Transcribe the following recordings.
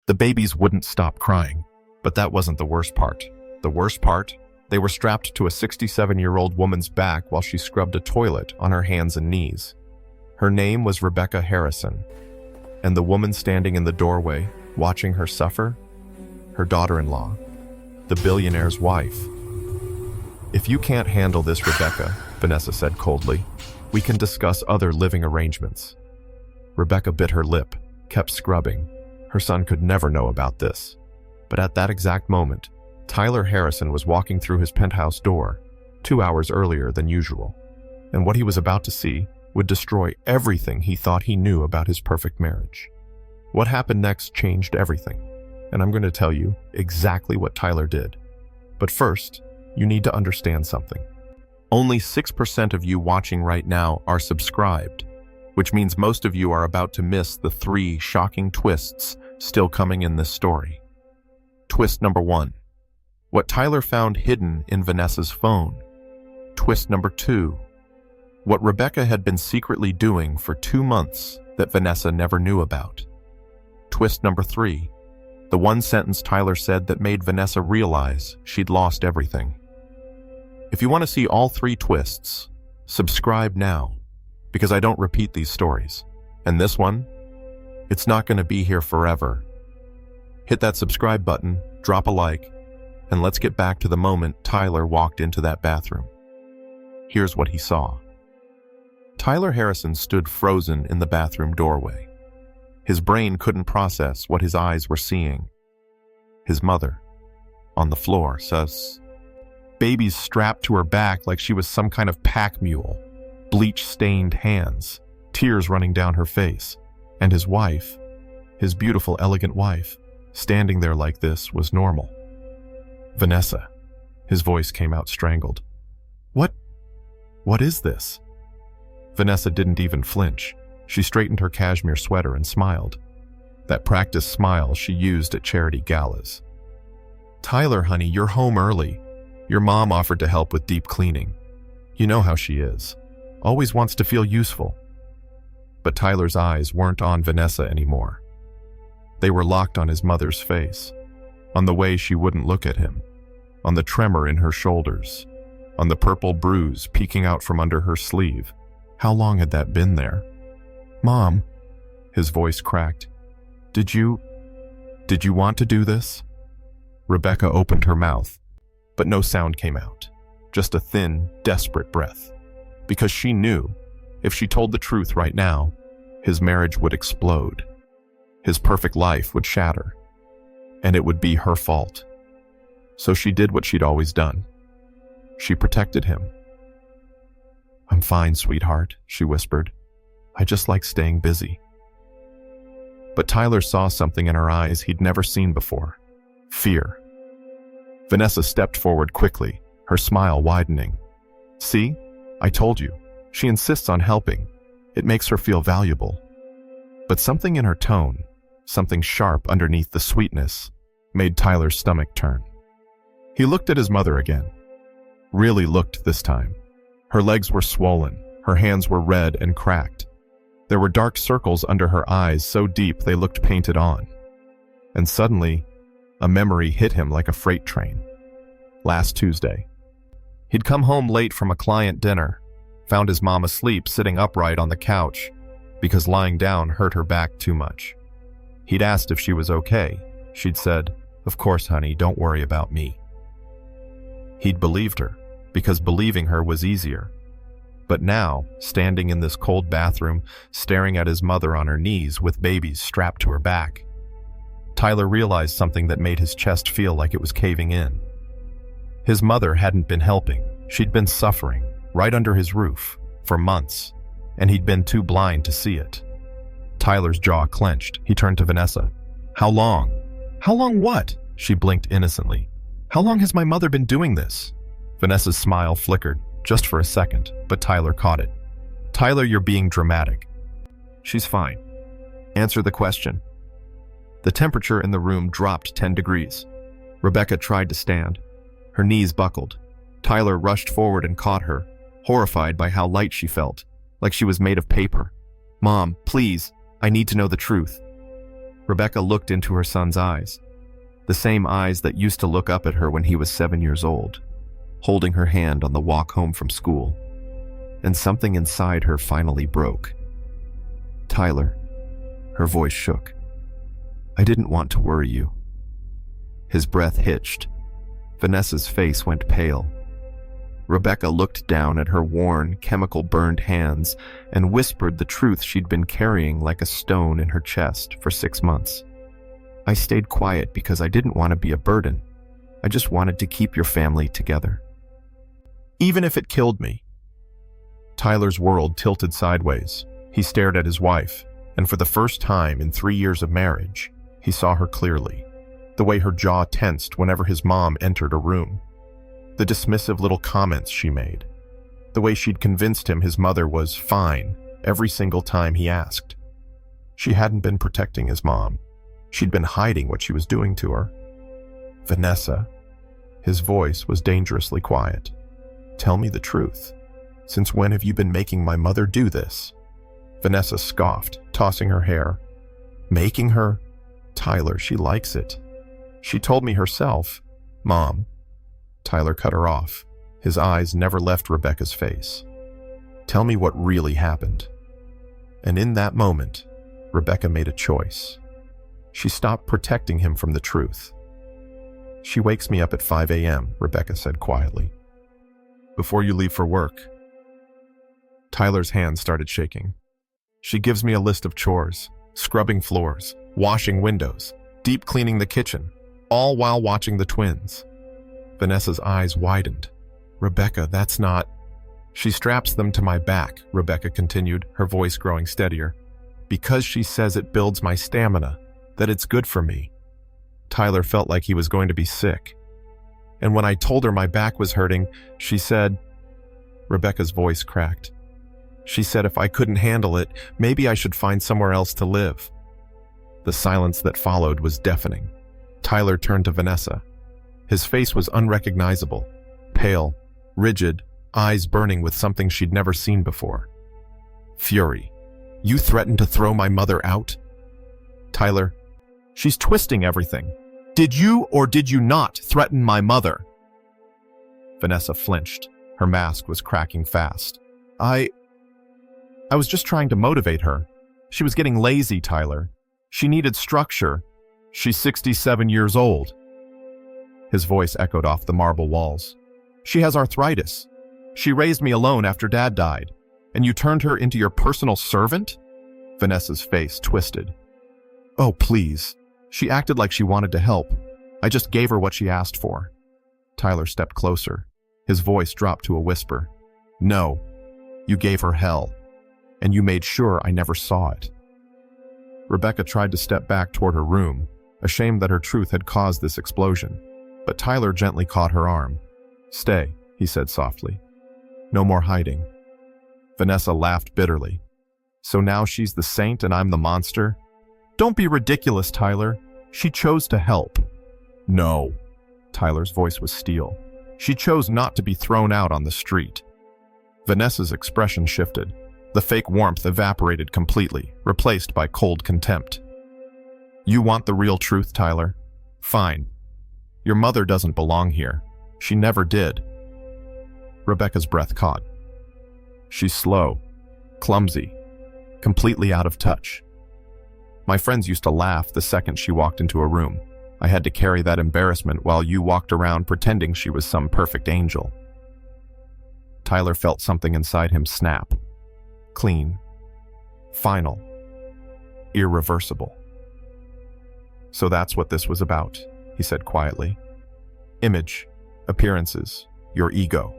The babies wouldn't stop crying, but that wasn't the worst part. The worst part? They were strapped to a 67-year-old woman's back while she scrubbed a toilet on her hands and knees. Her name was Rebecca Harrison, and the woman standing in the doorway, watching her suffer, her daughter-in-law, the billionaire's wife. "If you can't handle this, Rebecca," Vanessa said coldly, "we can discuss other living arrangements." Rebecca bit her lip, kept scrubbing. Her son could never know about this. But at that exact moment, Tyler Harrison was walking through his penthouse door 2 hours earlier than usual, and what he was about to see would destroy everything he thought he knew about his perfect marriage. What happened next changed everything, and I'm going to tell you exactly what Tyler did. But first, you need to understand something. Only 6% of you watching right now are subscribed, which means most of you are about to miss the 3 shocking twists still coming in this story. Twist number 1. What Tyler found hidden in Vanessa's phone. Twist number 2. What Rebecca had been secretly doing for 2 months that Vanessa never knew about. Twist number 3. The one sentence Tyler said that made Vanessa realize she'd lost everything. If you want to see all 3 twists, subscribe now, because I don't repeat these stories. And this one, it's not going to be here forever. Hit that subscribe button, drop a like, and let's get back to the moment Tyler walked into that bathroom. Here's what he saw. Tyler Harrison stood frozen in the bathroom doorway. His brain couldn't process what his eyes were seeing. His mother, on the floor, sus. Babies strapped to her back like she was some kind of pack mule, bleach-stained hands, tears running down her face, and his wife, his beautiful, elegant wife, standing there like this was normal. "Vanessa," his voice came out strangled. What is this?" Vanessa didn't even flinch. She straightened her cashmere sweater and smiled. That practiced smile she used at charity galas. "Tyler, honey, you're home early. Your mom offered to help with deep cleaning. You know how she is. Always wants to feel useful." But Tyler's eyes weren't on Vanessa anymore. They were locked on his mother's face, on the way she wouldn't look at him, on the tremor in her shoulders, on the purple bruise peeking out from under her sleeve. How long had that been there? "Mom," his voice cracked. Did you want to do this?" Rebecca opened her mouth, but no sound came out, just a thin, desperate breath. Because she knew, if she told the truth right now, his marriage would explode. His perfect life would shatter, and it would be her fault. So she did what she'd always done. She protected him. "I'm fine, sweetheart," she whispered. "I just like staying busy." But Tyler saw something in her eyes he'd never seen before. Fear. Vanessa stepped forward quickly, her smile widening. "See? I told you. She insists on helping. It makes her feel valuable." But something in her tone, something sharp underneath the sweetness, made Tyler's stomach turn. He looked at his mother again. Really looked this time. Her legs were swollen, her hands were red and cracked. There were dark circles under her eyes so deep they looked painted on. And suddenly, a memory hit him like a freight train. Last Tuesday. He'd come home late from a client dinner, found his mom asleep sitting upright on the couch because lying down hurt her back too much. He'd asked if she was okay. She'd said, "Of course, honey, don't worry about me." He'd believed her, because believing her was easier. But now, standing in this cold bathroom, staring at his mother on her knees with babies strapped to her back, Tyler realized something that made his chest feel like it was caving in. His mother hadn't been helping. She'd been suffering, right under his roof, for months, and he'd been too blind to see it. Tyler's jaw clenched. He turned to Vanessa. "How long?" "How long what?" She blinked innocently. "How long has my mother been doing this?" Vanessa's smile flickered, just for a second, but Tyler caught it. "Tyler, you're being dramatic." "She's fine. Answer the question." The temperature in the room dropped 10 degrees. Rebecca tried to stand. Her knees buckled. Tyler rushed forward and caught her, horrified by how light she felt, like she was made of paper. "Mom, please, I need to know the truth." Rebecca looked into her son's eyes, the same eyes that used to look up at her when he was 7 years old, holding her hand on the walk home from school. And something inside her finally broke. "Tyler," her voice shook. "I didn't want to worry you." His breath hitched. Vanessa's face went pale. Rebecca looked down at her worn, chemical-burned hands and whispered the truth she'd been carrying like a stone in her chest for 6 months. "I stayed quiet because I didn't want to be a burden. I just wanted to keep your family together. Even if it killed me." Tyler's world tilted sideways. He stared at his wife, and for the first time in 3 years of marriage, he saw her clearly. The way her jaw tensed whenever his mom entered a room. The dismissive little comments she made. The way she'd convinced him his mother was fine every single time he asked. She hadn't been protecting his mom. She'd been hiding what she was doing to her. "Vanessa," his voice was dangerously quiet. "Tell me the truth. Since when have you been making my mother do this?" Vanessa scoffed, tossing her hair. "Making her? Tyler, she likes it. She told me herself." "Mom." Tyler cut her off. His eyes never left Rebecca's face. "Tell me what really happened." And in that moment, Rebecca made a choice. She stopped protecting him from the truth. "She wakes me up at 5 a.m., Rebecca said quietly. "Before you leave for work." Tyler's hands started shaking. "She gives me a list of chores, scrubbing floors, washing windows, deep cleaning the kitchen, all while watching the twins." Vanessa's eyes widened. "Rebecca, that's not..." "She straps them to my back," Rebecca continued, her voice growing steadier, "because she says it builds my stamina, that it's good for me." Tyler felt like he was going to be sick. "And when I told her my back was hurting, she said..." Rebecca's voice cracked. "She said if I couldn't handle it, maybe I should find somewhere else to live." The silence that followed was deafening. Tyler turned to Vanessa. His face was unrecognizable, pale, rigid, eyes burning with something she'd never seen before. Fury. "You threatened to throw my mother out?" "Tyler, she's twisting everything. Did you or did you not threaten my mother?" Vanessa flinched. Her mask was cracking fast. I was just trying to motivate her. She was getting lazy, Tyler. She needed structure. She's 67 years old." His voice echoed off the marble walls. "She has arthritis. She raised me alone after Dad died. And you turned her into your personal servant?" Vanessa's face twisted. "Oh, please. She acted like she wanted to help. I just gave her what she asked for." Tyler stepped closer. His voice dropped to a whisper. "No, you gave her hell. And you made sure I never saw it." Rebecca tried to step back toward her room, ashamed that her truth had caused this explosion. But Tyler gently caught her arm. "Stay," he said softly. "No more hiding." Vanessa laughed bitterly. "So now she's the saint and I'm the monster? Don't be ridiculous, Tyler. She chose to help." "No." Tyler's voice was steel. "She chose not to be thrown out on the street." Vanessa's expression shifted. The fake warmth evaporated completely, replaced by cold contempt. "You want the real truth, Tyler? Fine. Your mother doesn't belong here. She never did." Rebecca's breath caught. "She's slow, clumsy, completely out of touch. My friends used to laugh the second she walked into a room. I had to carry that embarrassment while you walked around pretending she was some perfect angel." Tyler felt something inside him snap. Clean. Final. Irreversible. "So that's what this was about," he said quietly. "Image, appearances, your ego."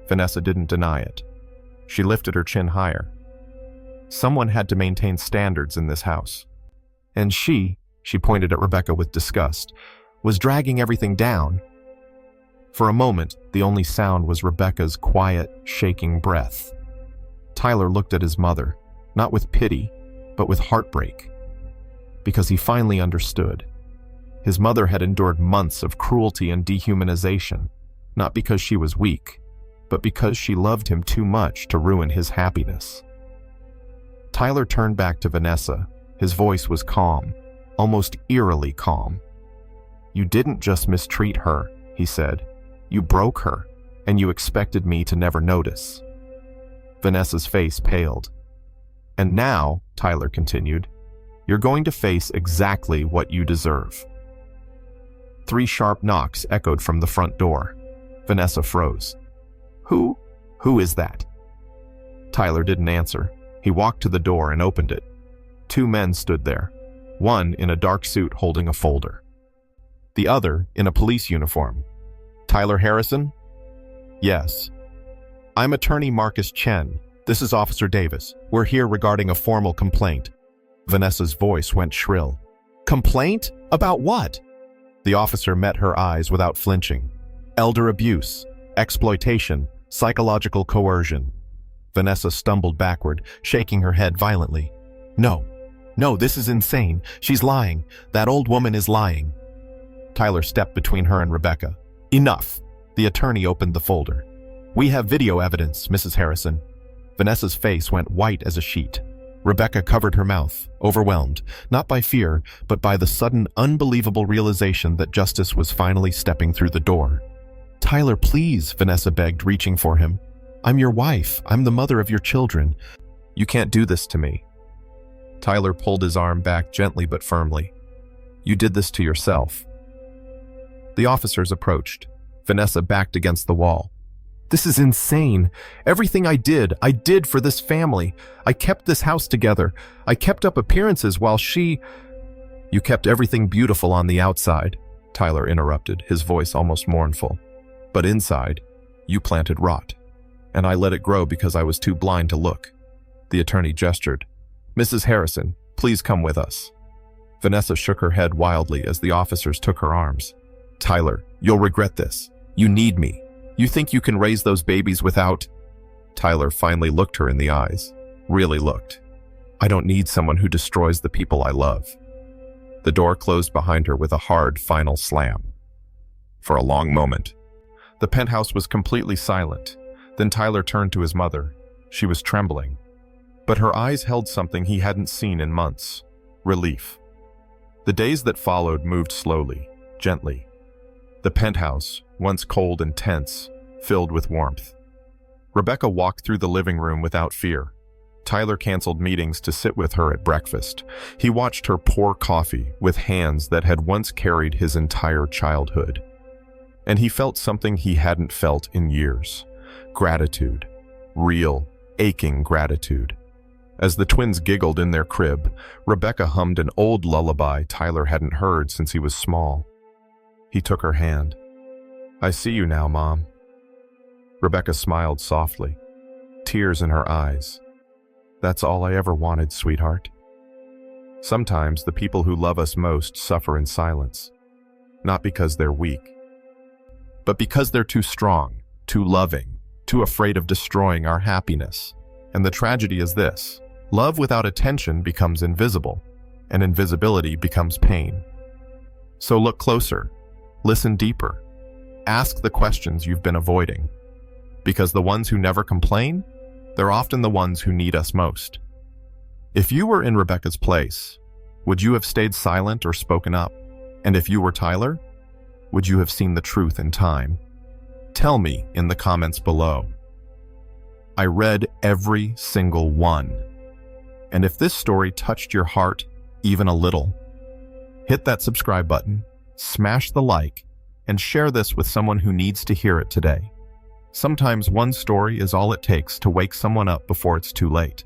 Vanessa didn't deny it. She lifted her chin higher. Someone had to maintain standards in this house. And she pointed at Rebecca with disgust, was dragging everything down. For a moment, the only sound was Rebecca's quiet, shaking breath. Tyler looked at his mother, not with pity, but with heartbreak. Because he finally understood. His mother had endured months of cruelty and dehumanization, not because she was weak, but because she loved him too much to ruin his happiness. Tyler turned back to Vanessa. His voice was calm, almost eerily calm. "You didn't just mistreat her," he said. "You broke her, and you expected me to never notice." Vanessa's face paled. "And now," Tyler continued, "you're going to face exactly what you deserve." 3 sharp knocks echoed from the front door. Vanessa froze. Who is that?" Tyler didn't answer. He walked to the door and opened it. 2 men stood there, one in a dark suit holding a folder, the other in a police uniform. "Tyler Harrison?" "Yes." "I'm attorney Marcus Chen. This is Officer Davis. We're here regarding a formal complaint." Vanessa's voice went shrill. "Complaint? About what?" The officer met her eyes without flinching. "Elder abuse, exploitation, psychological coercion." Vanessa stumbled backward, shaking her head violently. No, this is insane. She's lying. That old woman is lying." Tyler stepped between her and Rebecca. "Enough." The attorney opened the folder. "We have video evidence, Mrs. Harrison." Vanessa's face went white as a sheet. Rebecca covered her mouth, overwhelmed, not by fear, but by the sudden, unbelievable realization that justice was finally stepping through the door. "Tyler, please," Vanessa begged, reaching for him. "I'm your wife. I'm the mother of your children. You can't do this to me." Tyler pulled his arm back gently but firmly. "You did this to yourself." The officers approached. Vanessa backed against the wall. "This is insane. Everything I did for this family. I kept this house together. I kept up appearances while she—" "You kept everything beautiful on the outside," Tyler interrupted, his voice almost mournful. "But inside, you planted rot. And I let it grow because I was too blind to look." The attorney gestured. "Mrs. Harrison, please come with us." Vanessa shook her head wildly as the officers took her arms. "Tyler, you'll regret this. You need me. You think you can raise those babies without—" Tyler finally looked her in the eyes. Really looked. "I don't need someone who destroys the people I love." The door closed behind her with a hard, final slam. For a long moment, the penthouse was completely silent. Then Tyler turned to his mother. She was trembling, but her eyes held something he hadn't seen in months: relief. The days that followed moved slowly, gently. The penthouse, once cold and tense, filled with warmth. Rebecca walked through the living room without fear. Tyler canceled meetings to sit with her at breakfast. He watched her pour coffee with hands that had once carried his entire childhood. And he felt something he hadn't felt in years. Gratitude. Real, aching gratitude. As the twins giggled in their crib, Rebecca hummed an old lullaby Tyler hadn't heard since he was small. He took her hand. "I see you now, Mom." Rebecca smiled softly, tears in her eyes. "That's all I ever wanted, sweetheart." Sometimes the people who love us most suffer in silence, not because they're weak, but because they're too strong, too loving, too afraid of destroying our happiness. And the tragedy is this: love without attention becomes invisible, and invisibility becomes pain. So look closer, listen deeper, ask the questions you've been avoiding. Because the ones who never complain, they're often the ones who need us most. If you were in Rebecca's place, would you have stayed silent or spoken up? And if you were Tyler, would you have seen the truth in time? Tell me in the comments below. I read every single one. And if this story touched your heart even a little, hit that subscribe button, smash the like, and share this with someone who needs to hear it today. Sometimes one story is all it takes to wake someone up before it's too late.